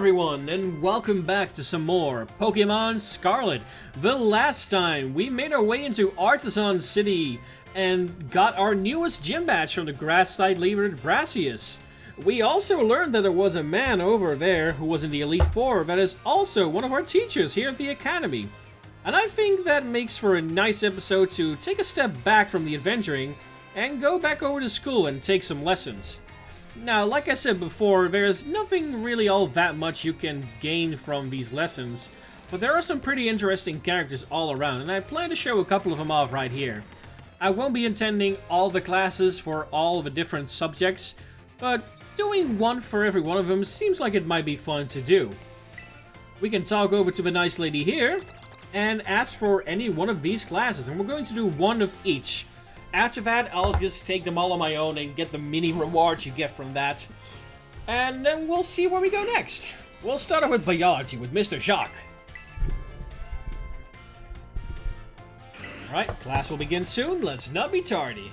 everyone, and welcome back to some more Pokemon Scarlet. The last time, we made our way into Artisan City and got our newest gym badge from the grass-type leader Brassius. We also learned that there was a man over there who was in the Elite Four that is also one of our teachers here at the Academy. And I think that makes for a nice episode to take a step back from the adventuring and go back over to school and take some lessons. Now, like I said before, there's nothing really all that much you can gain from these lessons, but there are some pretty interesting characters all around, and I plan to show a couple of them off right here. I won't be attending all the classes for all the different subjects, but doing one for every one of them seems like it might be fun to do. We can talk over to the nice lady here and ask for any one of these classes, and we're going to do one of each. After that, I'll just take them all on my own and get the mini rewards you get from that. And then we'll see where we go next. We'll start off with Biology with Mr. Jacques. Alright, class will begin soon. Let's not be tardy.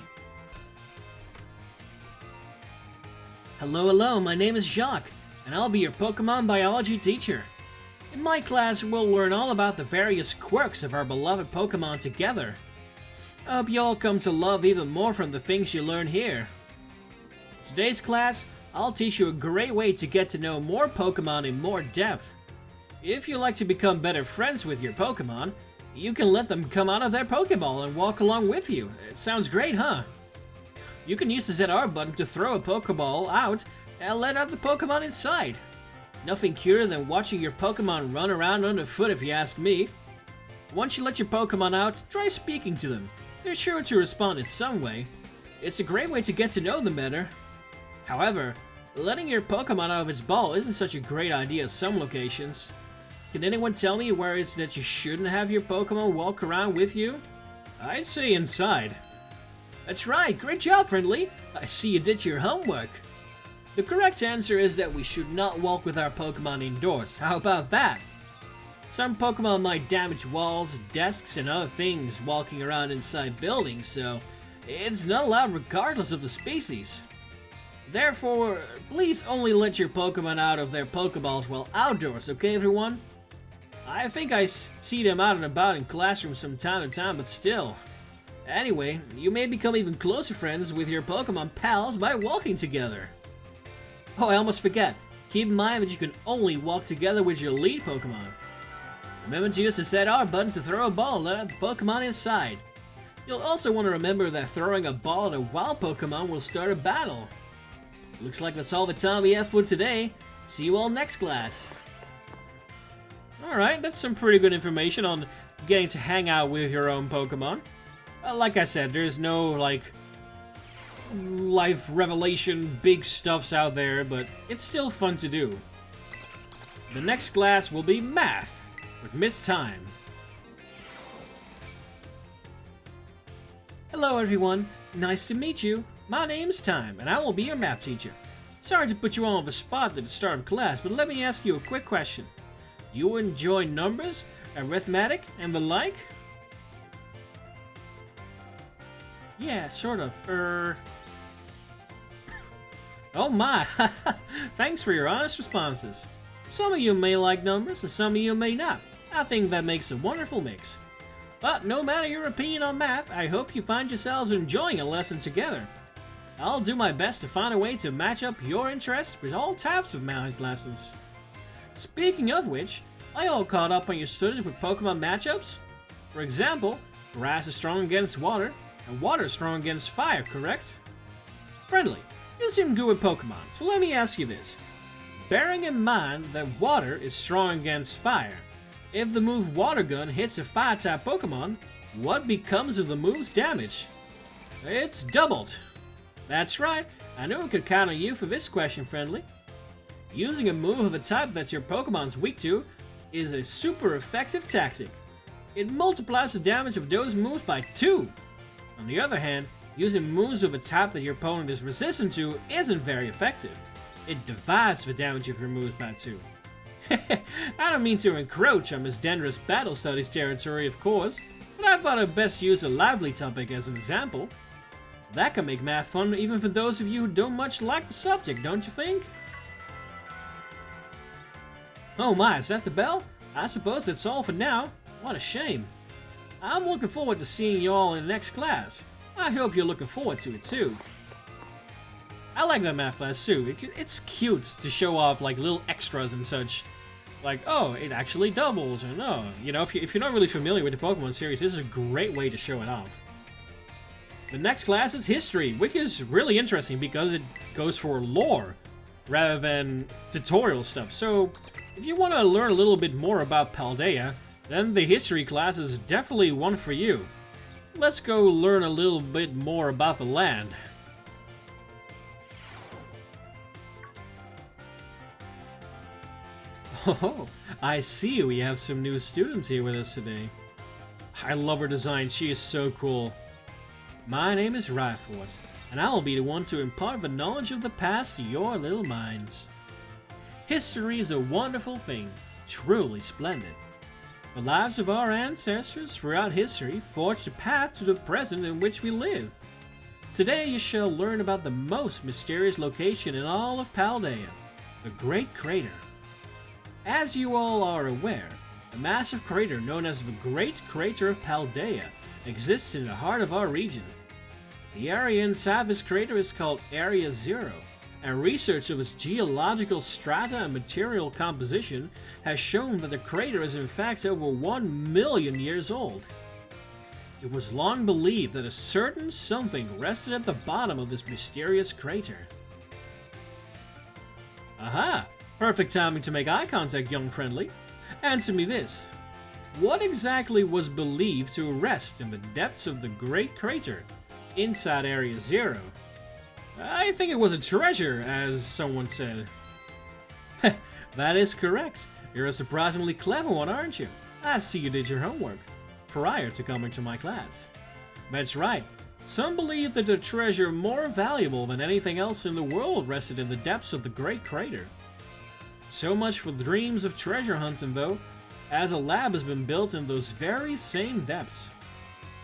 Hello, my name is Jacques, and I'll be your Pokemon Biology teacher. In my class, we'll learn all about the various quirks of our beloved Pokemon together. I hope you all come to love even more from the things you learn here. Today's class, I'll teach you a great way to get to know more Pokemon in more depth. If you like to become better friends with your Pokemon, you can let them come out of their Pokeball and walk along with you. It sounds great, huh? You can use the ZR button to throw a Pokeball out and let out the Pokemon inside. Nothing cuter than watching your Pokemon run around underfoot if you ask me. Once you let your Pokemon out, try speaking to them. They're sure to respond in some way. It's a great way to get to know them better. However, letting your Pokemon out of its ball isn't such a great idea at some locations. Can anyone tell me where it's that you shouldn't have your Pokemon walk around with you? I'd say inside. That's right, great job, Friendly! I see you did your homework. The correct answer is that we should not walk with our Pokemon indoors. How about that? Some Pokemon might damage walls, desks, and other things walking around inside buildings, so it's not allowed regardless of the species. Therefore, please only let your Pokemon out of their Pokeballs while outdoors, okay everyone? I think I see them out and about in classrooms from time to time, but still. Anyway, you may become even closer friends with your Pokemon pals by walking together. Oh, I almost forget. Keep in mind that you can only walk together with your lead Pokemon. Remember to use the ZR button to throw a ball and let out the Pokemon inside. You'll also want to remember that throwing a ball at a wild Pokemon will start a battle. Looks like that's all the time we have for today. See you all next class. Alright, that's some pretty good information on getting to hang out with your own Pokemon. Like I said, there's no, life revelation big stuffs out there, but it's still fun to do. The next class will be Math with Miss Time. Hello everyone, nice to meet you. My name's Time, and I will be your math teacher. Sorry to put you on the spot at the start of class, but let me ask you a quick question. Do you enjoy numbers, arithmetic, and the like? Yeah, sort of. Oh my, thanks for your honest responses. Some of you may like numbers, and some of you may not. I think that makes a wonderful mix. But no matter your opinion on math, I hope you find yourselves enjoying a lesson together. I'll do my best to find a way to match up your interests with all types of math lessons. Speaking of which, are you all caught up on your studies with Pokemon matchups? For example, grass is strong against water, and water is strong against fire, correct? Friendly, you seem good with Pokemon, so let me ask you this. Bearing in mind that water is strong against fire, if the move Water Gun hits a fire-type Pokemon, what becomes of the move's damage? It's doubled. That's right, I knew I could count on you for this question, Friendly. Using a move of a type that your Pokemon's weak to is a super effective tactic. It multiplies the damage of those moves by 2. On the other hand, using moves of a type that your opponent is resistant to isn't very effective. It divides the damage of your moves by 2. I don't mean to encroach on Miss Dendra's battle studies territory, of course, but I thought I'd best use a lively topic as an example. That can make math fun even for those of you who don't much like the subject, don't you think? Oh my, is that the bell? I suppose that's all for now. What a shame. I'm looking forward to seeing you all in the next class. I hope you're looking forward to it too. I like that math class too. It's cute to show off like little extras and such. Like, oh, it actually doubles, or no. You know, if you're not really familiar with the Pokemon series, this is a great way to show it off. The next class is History, which is really interesting because it goes for lore rather than tutorial stuff. So, if you want to learn a little bit more about Paldea, then the History class is definitely one for you. Let's go learn a little bit more about the land. Oh, I see we have some new students here with us today. I love her design, she is so cool. My name is Ryford, and I'll be the one to impart the knowledge of the past to your little minds. History is a wonderful thing, truly splendid. The lives of our ancestors throughout history forged a path to the present in which we live. Today you shall learn about the most mysterious location in all of Paldea, the Great Crater. As you all are aware, the massive crater known as the Great Crater of Paldea exists in the heart of our region. The area inside this crater is called Area Zero, and research of its geological strata and material composition has shown that the crater is in fact over 1 million years old. It was long believed that a certain something rested at the bottom of this mysterious crater. Aha! Perfect timing to make eye contact, young friendly. Answer me this. What exactly was believed to rest in the depths of the Great Crater inside Area Zero? I think it was a treasure, as someone said. That is correct. You're a surprisingly clever one, aren't you? I see you did your homework prior to coming to my class. That's right. Some believe that the treasure more valuable than anything else in the world rested in the depths of the Great Crater. So much for dreams of treasure hunting, though, as a lab has been built in those very same depths.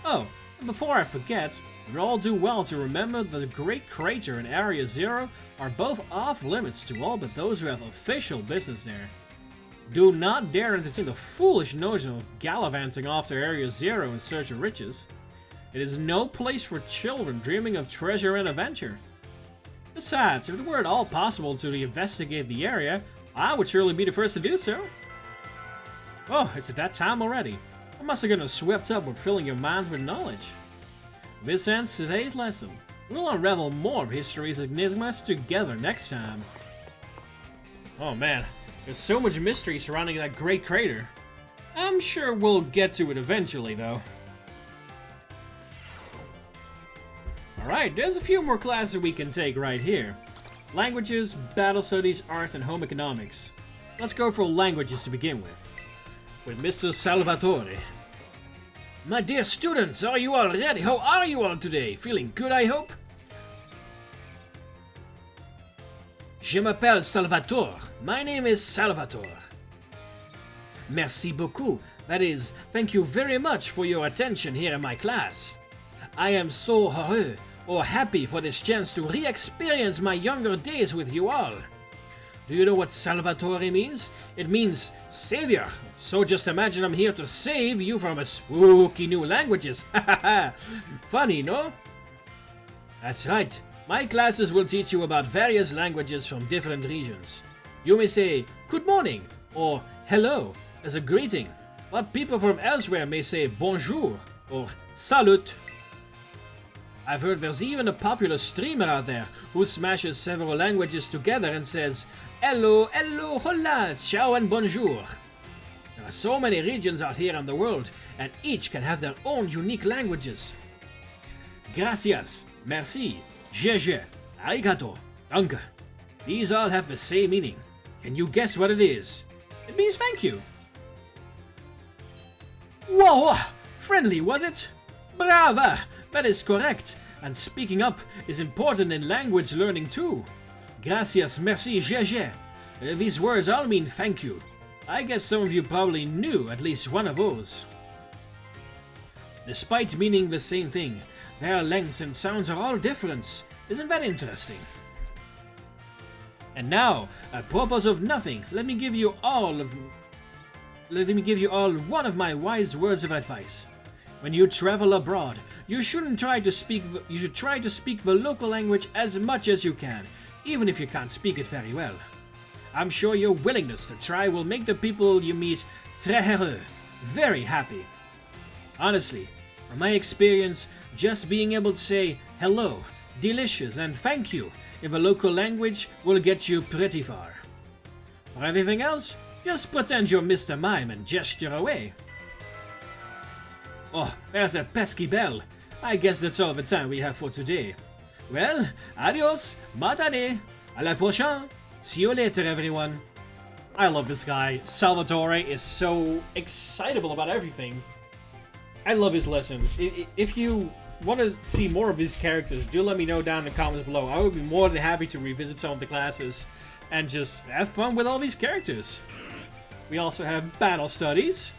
Oh, and before I forget, it would all do well to remember that the Great Crater and Area Zero are both off limits to all but those who have official business there. Do not dare entertain the foolish notion of gallivanting off to Area Zero in search of riches. It is no place for children dreaming of treasure and adventure. Besides, if it were at all possible to investigate the area, I would surely be the first to do so. Oh, it's at that time already. I must have gotten swept up with filling your minds with knowledge. This ends today's lesson. We'll unravel more of history's enigmas together next time. Oh man, there's so much mystery surrounding that Great Crater. I'm sure we'll get to it eventually, though. Alright, there's a few more classes we can take right here. Languages, Battle Studies, Art, and Home Economics. Let's go for languages to begin with Mr. Salvatore. My dear students, are you all ready? How are you all today? Feeling good, I hope? Je m'appelle Salvatore. My name is Salvatore. Merci beaucoup. That is, thank you very much for your attention here in my class. I am so heureux, or happy for this chance to re-experience my younger days with you all. Do you know what Salvatore means? It means savior. So just imagine I'm here to save you from a spooky new languages. Funny, no? That's right. My classes will teach you about various languages from different regions. You may say good morning or hello as a greeting, but people from elsewhere may say bonjour or salut. I've heard there's even a popular streamer out there who smashes several languages together and says hello, hello, hola, ciao and bonjour. There are so many regions out here in the world, and each can have their own unique languages. Gracias, merci, GG, arigato, danke. These all have the same meaning. Can you guess what it is? It means thank you. Whoa, friendly was it? Brava! That is correct, and speaking up is important in language learning too. Gracias, merci, GG. These words all mean thank you. I guess some of you probably knew at least one of those. Despite meaning the same thing, their lengths and sounds are all different. Isn't that interesting? And now, apropos of nothing, let me give you all one of my wise words of advice. When you travel abroad, you should try to speak the local language as much as you can, even if you can't speak it very well. I'm sure your willingness to try will make the people you meet très heureux, very happy. Honestly, from my experience, just being able to say hello, delicious, and thank you in the local language will get you pretty far. For everything else, just pretend you're Mr. Mime and gesture away. Oh, there's that pesky bell. I guess that's all the time we have for today. Well, adios, matane, à la prochaine. See you later, everyone. I love this guy. Salvatore is so excitable about everything. I love his lessons. If you want to see more of his characters, do let me know down in the comments below. I would be more than happy to revisit some of the classes and just have fun with all these characters. We also have Battle Studies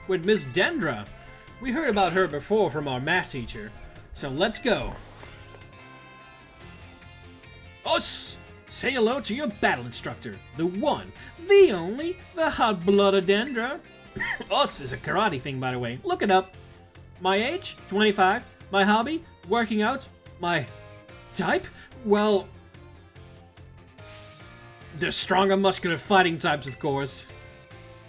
with Miss Dendra. We heard about her before from our math teacher, so let's go. Us! Say hello to your battle instructor, the one, the only, the hot-blooded Dendra. Us is a karate thing, by the way. Look it up. My age? 25. My hobby? Working out. My type? Well, the stronger, muscular fighting types, of course.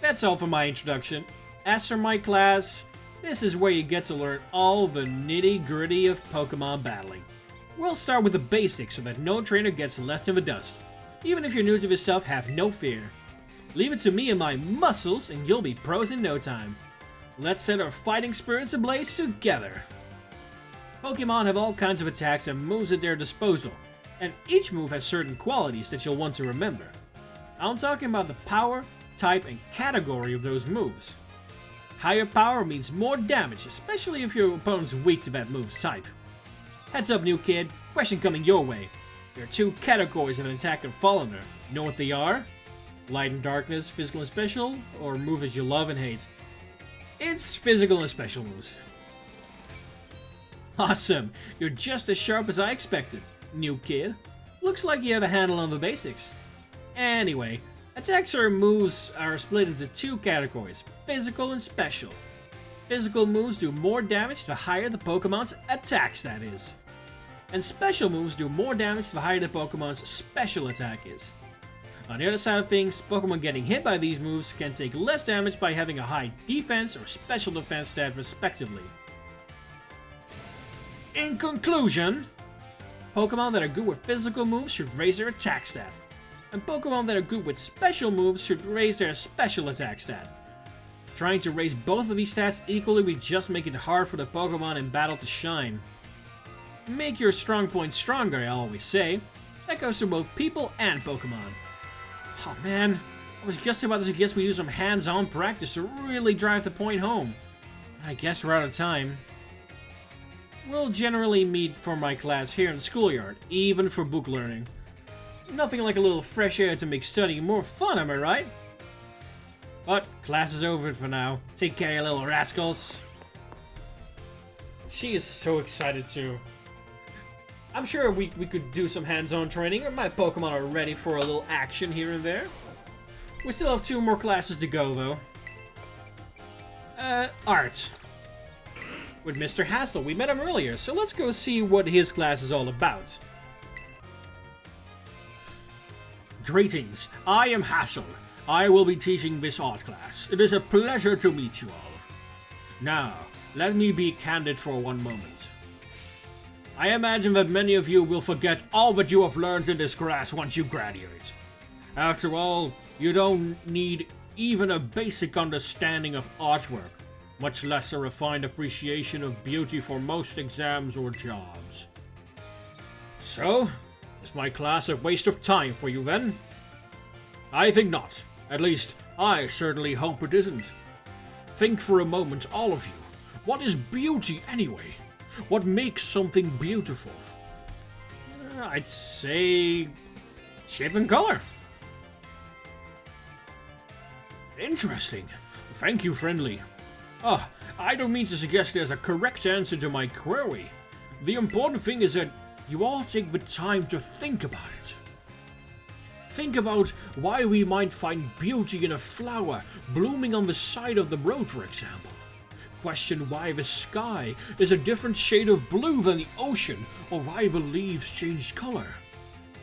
That's all for my introduction. As for my class, this is where you get to learn all the nitty-gritty of Pokemon battling. We'll start with the basics so that no trainer gets left in the dust. Even if you're new to this stuff, have no fear. Leave it to me and my muscles and you'll be pros in no time. Let's set our fighting spirits ablaze together. Pokemon have all kinds of attacks and moves at their disposal, and each move has certain qualities that you'll want to remember. I'm talking about the power, type, and category of those moves. Higher power means more damage, especially if your opponent's weak to that move's type. Heads up, new kid, question coming your way. There are two categories of an attack that fall under. Know what they are? Light and darkness, physical and special, or moves you love and hate? It's physical and special moves. Awesome, you're just as sharp as I expected, new kid. Looks like you have a handle on the basics. Anyway, attacks or moves are split into two categories, physical and special. Physical moves do more damage the higher the Pokemon's attack stat is. And special moves do more damage the higher the Pokemon's special attack is. On the other side of things, Pokemon getting hit by these moves can take less damage by having a high defense or special defense stat respectively. In conclusion, Pokemon that are good with physical moves should raise their attack stat, and Pokemon that are good with special moves should raise their special attack stat. Trying to raise both of these stats equally would just make it hard for the Pokemon in battle to shine. Make your strong points stronger, I always say. That goes for both people and Pokemon. Oh man, I was just about to suggest we do some hands-on practice to really drive the point home. I guess we're out of time. We'll generally meet for my class here in the schoolyard, even for book learning. Nothing like a little fresh air to make studying more fun, am I right? But class is over for now. Take care, you little rascals. She is so excited too. I'm sure we could do some hands-on training, or my Pokemon are ready for a little action here and there. We still have 2 more classes to go, though. Art. With Mr. Hassel. We met him earlier, so let's go see what his class is all about. Greetings, I am Hassel. I will be teaching this art class. It is a pleasure to meet you all. Now, let me be candid for one moment. I imagine that many of you will forget all that you have learned in this class once you graduate. After all, you don't need even a basic understanding of artwork, much less a refined appreciation of beauty for most exams or jobs. So, is my class a waste of time for you then? I think not. At least, I certainly hope it isn't. Think for a moment, all of you. What is beauty anyway? What makes something beautiful? I'd say shape and color. Interesting. Thank you, friendly. I don't mean to suggest there's a correct answer to my query. The important thing is that you all take the time to think about it. Think about why we might find beauty in a flower blooming on the side of the road, for example. Question why the sky is a different shade of blue than the ocean, or why the leaves change color.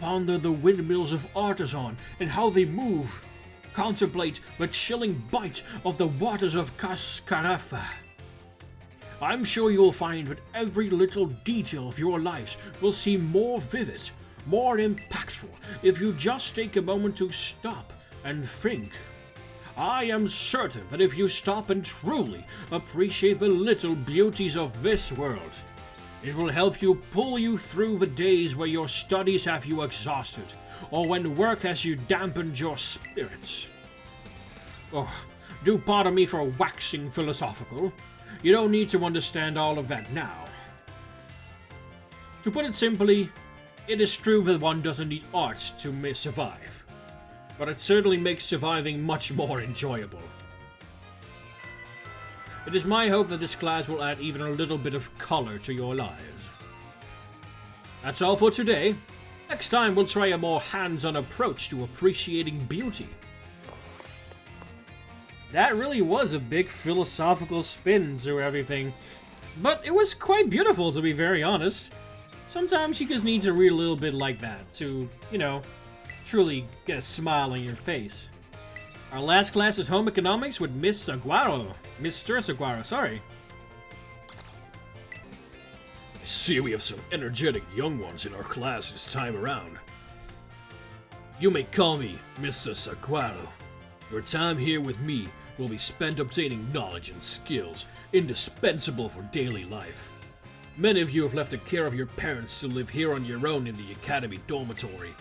Ponder the windmills of Artisan and how they move. Contemplate the chilling bite of the waters of Cascarafa. I'm sure you'll find that every little detail of your lives will seem more vivid, more impactful, if you just take a moment to stop and think. I am certain that if you stop and truly appreciate the little beauties of this world, it will help you pull you through the days where your studies have you exhausted, or when work has you dampened your spirits. Oh, do pardon me for waxing philosophical. You don't need to understand all of that now. To put it simply, it is true that one doesn't need art to survive, but it certainly makes surviving much more enjoyable. It is my hope that this class will add even a little bit of color to your lives. That's all for today. Next time we'll try a more hands-on approach to appreciating beauty. That really was a big philosophical spin to everything, but it was quite beautiful, to be very honest. Sometimes you just need to read a little bit like that to, truly get a smile on your face. Our last class is Home Economics with Mr. Saguaro, sorry. I see we have some energetic young ones in our class this time around. You may call me Mr. Saguaro. Your time here with me will be spent obtaining knowledge and skills indispensable for daily life. Many of you have left the care of your parents to live here on your own in the academy dormitory.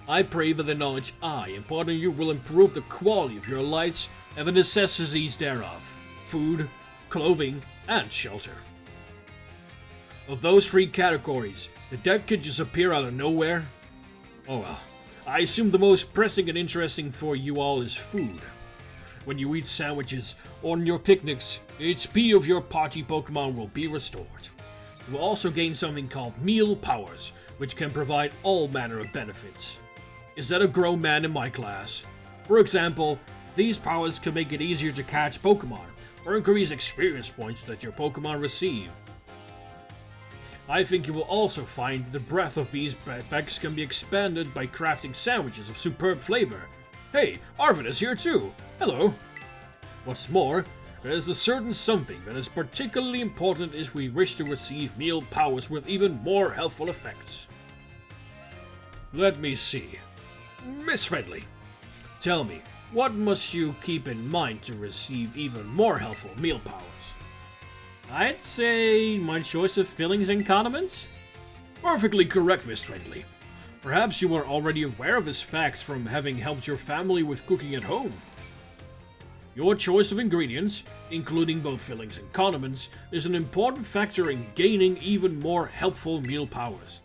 I pray that the knowledge I impart on you will improve the quality of your lives and the necessities thereof: food, clothing, and shelter. Of those three categories, did that kid just appear out of nowhere? Oh well, I assume the most pressing and interesting for you all is food. When you eat sandwiches on your picnics, HP of your party Pokemon will be restored. You will also gain something called meal powers, which can provide all manner of benefits. Is that a grown man in my class? For example, these powers can make it easier to catch Pokemon, or increase experience points that your Pokemon receive. I think you will also find the breadth of these effects can be expanded by crafting sandwiches of superb flavor. Hey, Arvin is here too! Hello! What's more, there is a certain something that is particularly important if we wish to receive meal powers with even more helpful effects. Let me see. Miss Friendly, tell me, what must you keep in mind to receive even more helpful meal powers? I'd say my choice of fillings and condiments? Perfectly correct, Miss Friendly. Perhaps you are already aware of this fact from having helped your family with cooking at home. Your choice of ingredients, including both fillings and condiments, is an important factor in gaining even more helpful meal powers.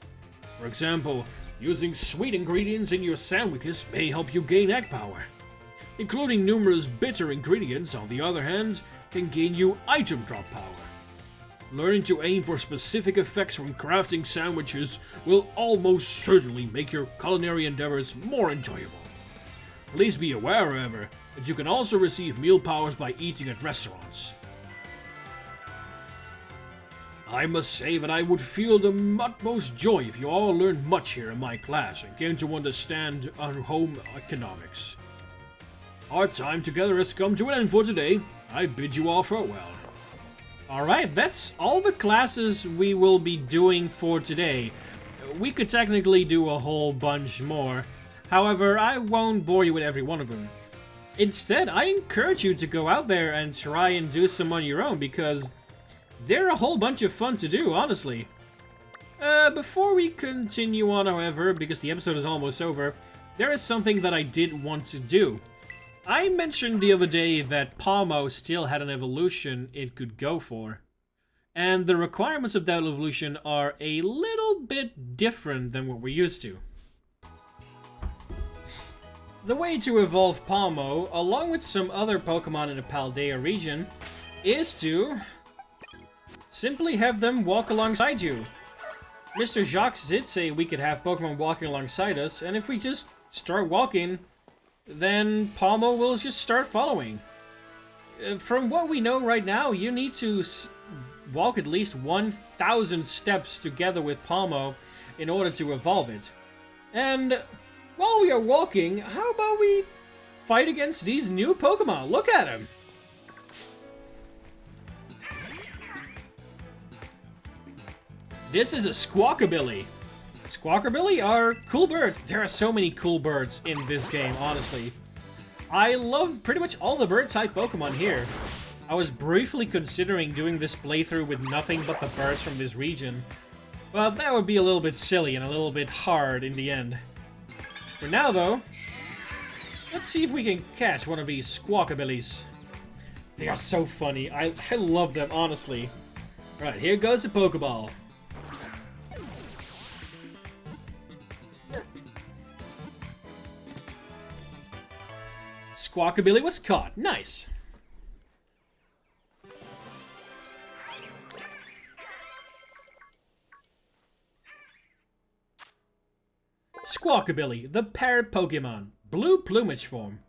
For example, using sweet ingredients in your sandwiches may help you gain egg power. Including numerous bitter ingredients, on the other hand, can gain you item drop power. Learning to aim for specific effects when crafting sandwiches will almost certainly make your culinary endeavors more enjoyable. Please be aware, however, that you can also receive meal powers by eating at restaurants. I must say that I would feel the utmost joy if you all learned much here in my class and came to understand our home economics. Our time together has come to an end for today. I bid you all farewell. Alright, that's all the classes we will be doing for today. We could technically do a whole bunch more. However, I won't bore you with every one of them. Instead, I encourage you to go out there and try and do some on your own, because they're a whole bunch of fun to do, honestly. Before we continue on, however, because the episode is almost over, there is something that I did want to do. I mentioned the other day that Palmo still had an evolution it could go for. And the requirements of that evolution are a little bit different than what we're used to. The way to evolve Palmo, along with some other Pokemon in the Paldea region, is to simply have them walk alongside you. Mr. Jacques did say we could have Pokemon walking alongside us, and if we just start walking, then Palmo will just start following. From what we know right now, you need to walk at least 1,000 steps together with Palmo in order to evolve it. And while we are walking, how about we fight against these new Pokemon? Look at them! This is a Squawkabilly. Squawkabilly are cool birds. There are so many cool birds in this game, honestly. I love pretty much all the bird-type Pokemon here. I was briefly considering doing this playthrough with nothing but the birds from this region, but that would be a little bit silly and a little bit hard in the end. For now, though, let's see if we can catch one of these Squawkabillies. They are so funny. I love them, honestly. Alright, here goes the Pokeball. Squawkabilly was caught. Nice. Squawkabilly, the parrot Pokemon. Blue plumage form.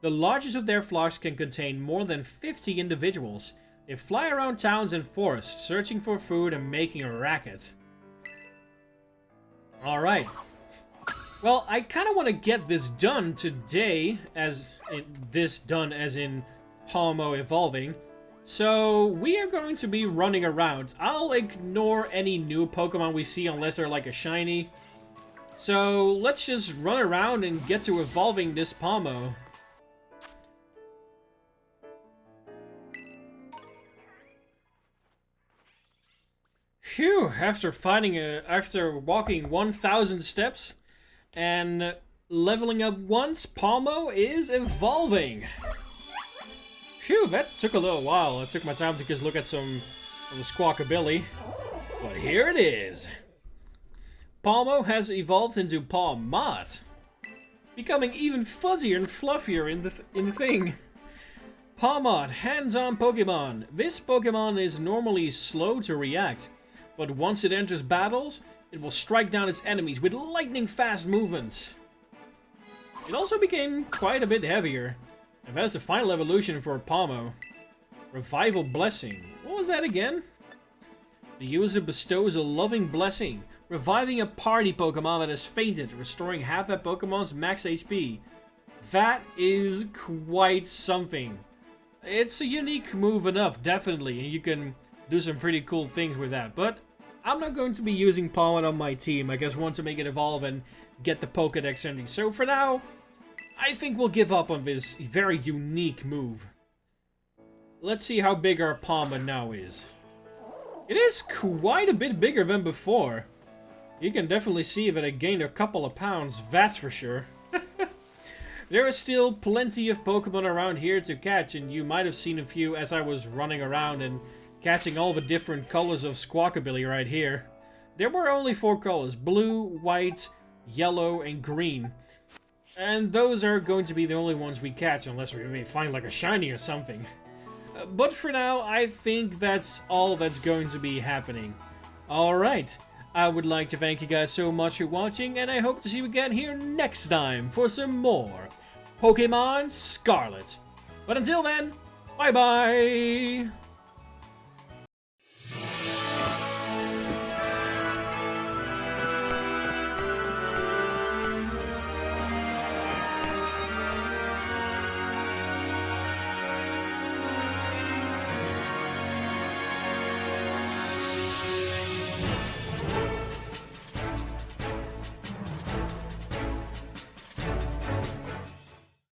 The largest of their flocks can contain more than 50 individuals. They fly around towns and forests, searching for food and making a racket. Alright. Well, I kind of want to get this done today, as in Palmo evolving. So we are going to be running around. I'll ignore any new Pokemon we see unless they're like a shiny. So let's just run around and get to evolving this Palmo. Phew, after walking 1,000 steps and leveling up once, Palmo is evolving. Phew, that took a little while. I took my time to just look at some of the Squawkabilly. But here it is. Palmo has evolved into Palmot, becoming even fuzzier and fluffier in the thing. Palmot, hands-on Pokemon. This Pokemon is normally slow to react, but once it enters battles, it will strike down its enemies with lightning-fast movements. It also became quite a bit heavier, and that's the final evolution for Palmo. Revival Blessing. What was that again? The user bestows a loving blessing, reviving a party Pokemon that has fainted, restoring half that Pokemon's max HP. That is quite something. It's a unique move enough, definitely, and you can do some pretty cool things with that, but I'm not going to be using Palmot on my team. I just want to make it evolve and get the Pokedex ending. So for now, I think we'll give up on this very unique move. Let's see how big our Palmot now is. It is quite a bit bigger than before. You can definitely see that it gained a couple of pounds, that's for sure. There is still plenty of Pokemon around here to catch, and you might have seen a few as I was running around and catching all the different colors of Squawkabilly right here. There were only 4 colors, blue, white, yellow, and green. And those are going to be the only ones we catch unless we may find like a shiny or something. But for now, I think that's all that's going to be happening. Alright, I would like to thank you guys so much for watching, and I hope to see you again here next time for some more Pokemon Scarlet. But until then, bye-bye!